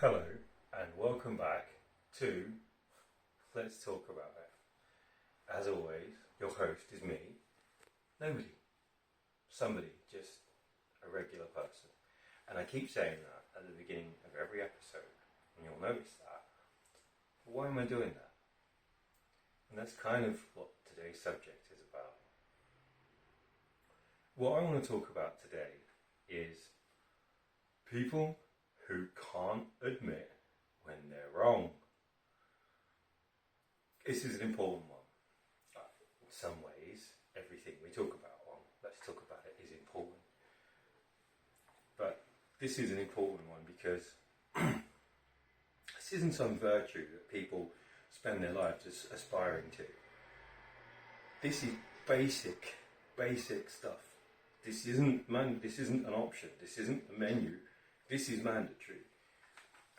Hello and welcome back to Let's Talk About It. As always, your host is me, nobody, somebody, just a regular person. And I keep saying that at the beginning of every episode, and you'll notice that. But why am I doing that? And that's kind of what today's subject is about. What I want to talk about today is people who can't admit when they're wrong. This is an important one. In some ways, everything we talk about on Let's Talk About It is important. But this is an important one because this isn't some virtue that people spend their lives aspiring to. This is basic stuff. This isn't an option. This isn't a menu. This is mandatory.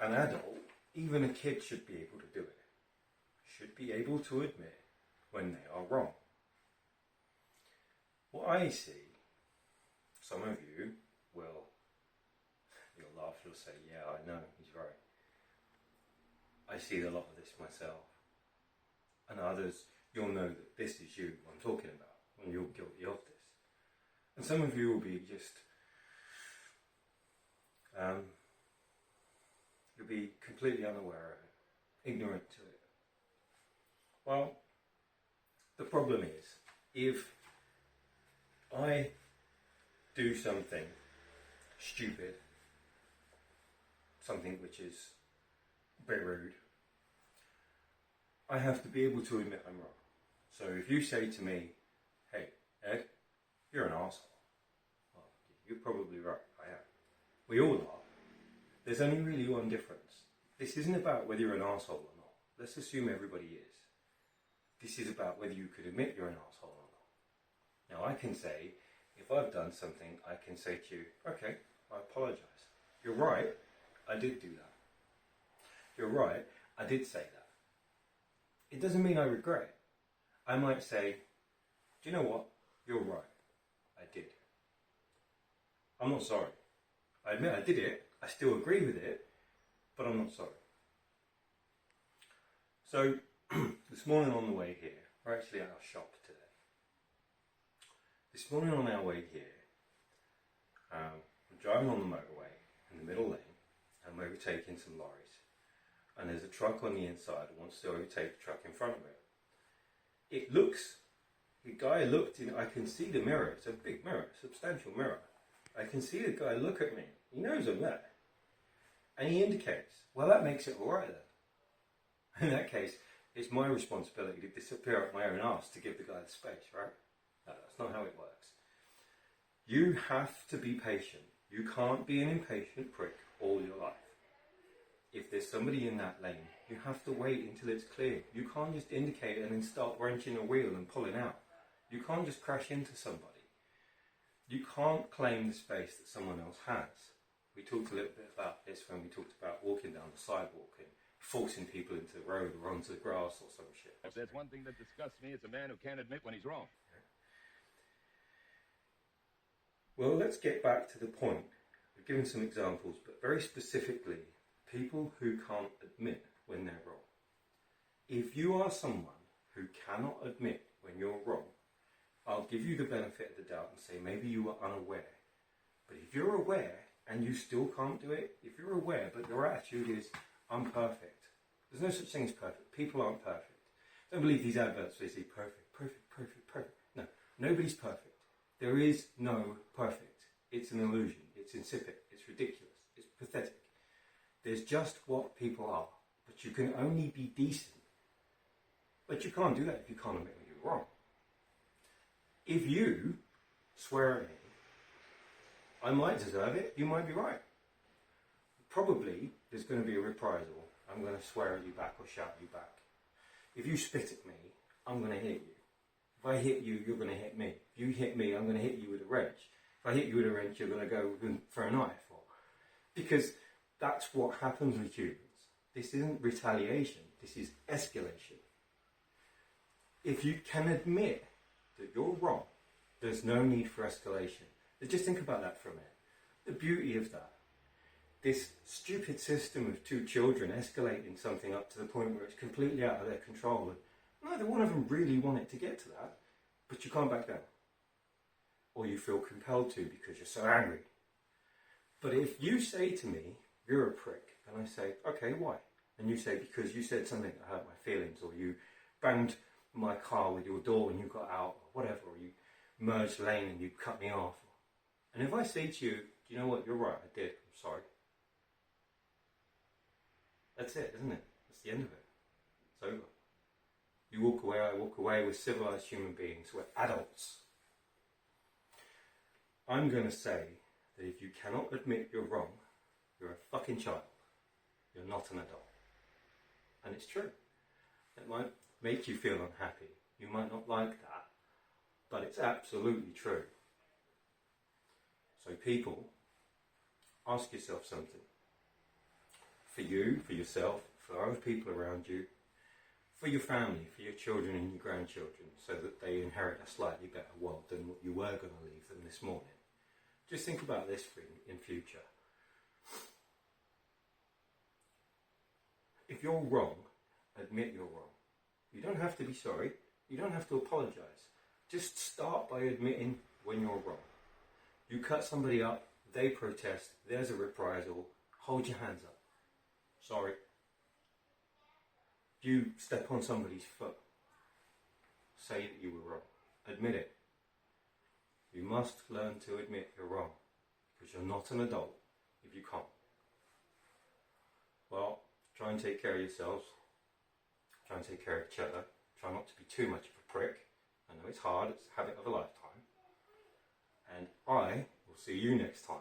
An adult, even a kid, should be able to do it. Should be able to admit when they are wrong. What I see, some of you you'll laugh, you'll say, yeah, I know, he's right. I see a lot of this myself. And others, you'll know that this is you I'm talking about, and you're guilty of this. And some of you will be just you'll be completely unaware of it, ignorant to it. Well, the problem is, if I do something stupid, something which is a bit rude, I have to be able to admit I'm wrong. So if you say to me, hey, Ed, you're an arsehole, well, you're probably right, I am. We all are. There's only really one difference. This isn't about whether you're an arsehole or not. Let's assume everybody is. This is about whether you could admit you're an arsehole or not. Now I can say, if I've done something, I can say to you, okay, I apologise. You're right, I did do that. You're right, I did say that. It doesn't mean I regret it. I might say, do you know what? You're right, I did. I'm not sorry. I admit I did it, I still agree with it, but I'm not sorry. So, this morning on the way here, we're actually at our shop today. This morning on our way here, we're driving on the motorway in the middle lane, and we're overtaking some lorries. And there's a truck on the inside who wants to overtake the truck in front of it. The guy looked in, I can see the mirror, it's a big mirror, substantial mirror. I can see the guy look at me. He knows I'm there. And he indicates, well, that makes it alright then. In that case, it's my responsibility to disappear up my own arse to give the guy the space, right? No, that's not how it works. You have to be patient. You can't be an impatient prick all your life. If there's somebody in that lane, you have to wait until it's clear. You can't just indicate and then start wrenching a wheel and pulling out. You can't just crash into somebody. You can't claim the space that someone else has. We talked a little bit about this when we talked about walking down the sidewalk and forcing people into the road or onto the grass or some shit. If there's one thing that disgusts me, it's a man who can't admit when he's wrong. Well, let's get back to the point. We've given some examples, but very specifically, people who can't admit when they're wrong. If you are someone who cannot admit when you're wrong, I'll give you the benefit of the doubt and say maybe you were unaware. But if you're aware and you still can't do it, if you're aware but your attitude is, I'm perfect. There's no such thing as perfect. People aren't perfect. Don't believe these adverts where they say perfect. No, nobody's perfect. There is no perfect. It's an illusion. It's insipid. It's ridiculous. It's pathetic. There's just what people are. But you can only be decent. But you can't do that if you can't admit when you're wrong. If you swear at me, I might deserve it, you might be right. Probably there's going to be a reprisal. I'm going to swear at you back or shout at you back. If you spit at me, I'm going to hit you. If I hit you, you're going to hit me. If you hit me, I'm going to hit you with a wrench. If I hit you with a wrench, you're going to go for a knife. Because that's what happens with humans. This isn't retaliation, this is escalation. If you can admit that you're wrong, there's no need for escalation. Just think about that for a minute. The beauty of that. this stupid system of two children escalating something up to the point where it's completely out of their control. And neither one of them really wanted to get to that, but you can't back down. Or you feel compelled to because you're so angry. But if you say to me, you're a prick, and I say, okay, why? And you say, because you said something that hurt my feelings, or you banged my car with your door when you got out, or whatever, or you merged lane and you cut me off. And if I say to you, you know what, you're right, I did, I'm sorry. That's it, isn't it? That's the end of it. It's over. You walk away, I walk away, we're civilized human beings, we're adults. I'm going to say that if you cannot admit you're wrong, you're a fucking child. You're not an adult. And it's true. It might make you feel unhappy. You might not like that. But it's absolutely true. So people, ask yourself something. For you, for yourself, for other people around you, for your family, for your children and your grandchildren, so that they inherit a slightly better world than what you were going to leave them this morning. Just think about this in future. If you're wrong, admit you're wrong. You don't have to be sorry. You don't have to apologise. Just start by admitting when you're wrong. You cut somebody up, they protest, there's a reprisal, hold your hands up. Sorry. You step on somebody's foot, say that you were wrong. Admit it. You must learn to admit you're wrong, because you're not an adult if you can't. Well, try and take care of yourselves. Try and take care of each other. Try not to be too much of a prick. I know it's hard, it's a habit of a lifetime. And I will see you next time.